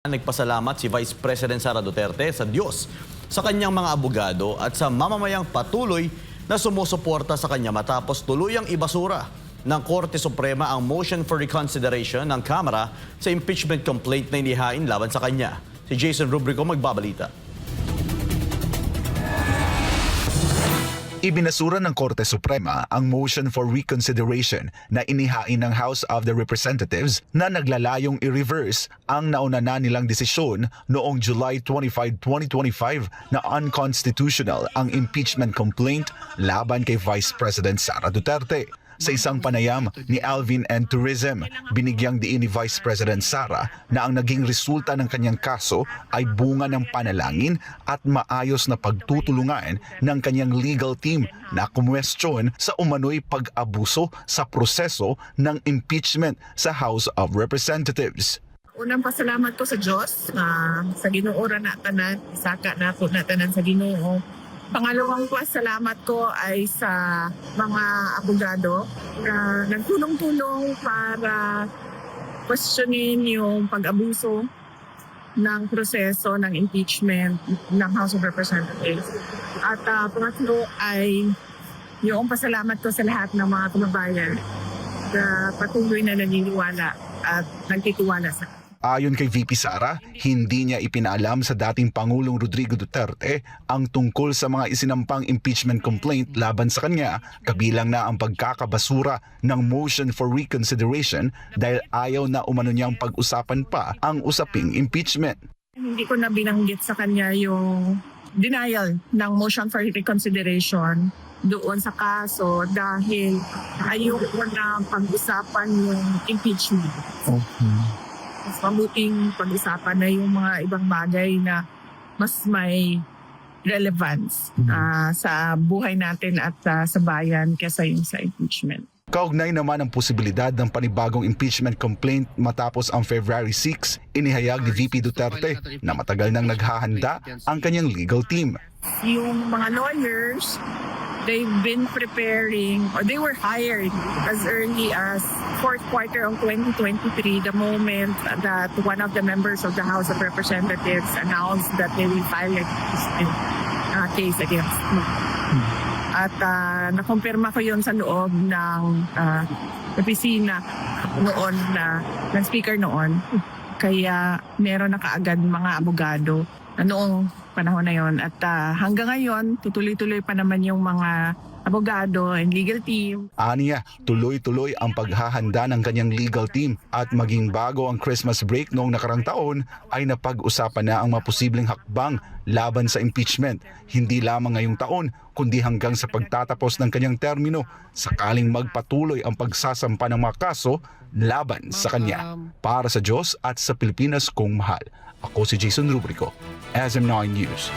Nagpasalamat si Vice President Sara Duterte sa Diyos, sa kanyang mga abogado at sa mamamayang patuloy na sumusuporta sa kanya matapos tuluyang ibasura ng Korte Suprema ang motion for reconsideration ng Kamara sa impeachment complaint na inihain laban sa kanya. Si Jason Rubrico magbabalita. Ibinasura ng Korte Suprema ang motion for reconsideration na inihain ng House of the Representatives na naglalayong i-reverse ang nauna na nilang desisyon noong July 25, 2025 na unconstitutional ang impeachment complaint laban kay Vice President Sara Duterte. Sa isang panayam ni Alvin and Tourism, binigyang diin ni Vice President Sara na ang naging resulta ng kanyang kaso ay bunga ng panalangin at maayos na pagtutulungan ng kanyang legal team na kumwestiyon sa umano'y pag-abuso sa proseso ng impeachment sa House of Representatives. Unang pasalamat ko sa Diyos, sa Ginoo ra na tanan, isaka na po na tanan sa Ginoo. Pangalawang pasalamat ko ay sa mga abogado na nagtulong-tulong para questionin yung pag-abuso ng proseso ng impeachment ng House of Representatives. At pangatlo ay yung pasalamat ko sa lahat ng mga kababayan na patuloy na naniniwala at nagtitiwala sa akin. Ayon kay VP Sara, hindi niya ipinaalam sa dating Pangulong Rodrigo Duterte ang tungkol sa mga isinampang impeachment complaint laban sa kanya, kabilang na ang pagkakabasura ng motion for reconsideration dahil ayaw na umano niyang pag-usapan pa ang usaping impeachment. Hindi ko na binanggit sa kanya yung denial ng motion for reconsideration doon sa kaso dahil ayoko na pag-usapan yung impeachment. Mas mabuting pag-usapan na yung mga ibang bagay na mas may relevance sa buhay natin at sa bayan kaysa yung sa impeachment. Kaugnay naman ang posibilidad ng panibagong impeachment complaint matapos ang February 6, inihayag ni VP Duterte na matagal nang naghahanda ang kanyang legal team. Yung mga lawyers, they've been preparing, or they were hired as early as fourth quarter of 2023, the moment that one of the members of the House of Representatives announced that they will file a case against me. At nakumpirma ko yun sa loob ng opisina noon ng speaker noon. Kaya meron na kaagad mga abogado na noong panahon na yon. At hanggang ngayon, tutuloy-tuloy pa naman yung mga abogado and legal team. Aniya, tuloy-tuloy ang paghahanda ng kanyang legal team at maging bago ang Christmas break noong nakarang taon ay napag-usapan na ang maposibleng hakbang laban sa impeachment. Hindi lamang ngayong taon, kundi hanggang sa pagtatapos ng kanyang termino, sakaling magpatuloy ang pagsasampa ng mga kaso laban sa kanya. Para sa Diyos at sa Pilipinas kong mahal, ako si Jason Rubrico, SM9 News.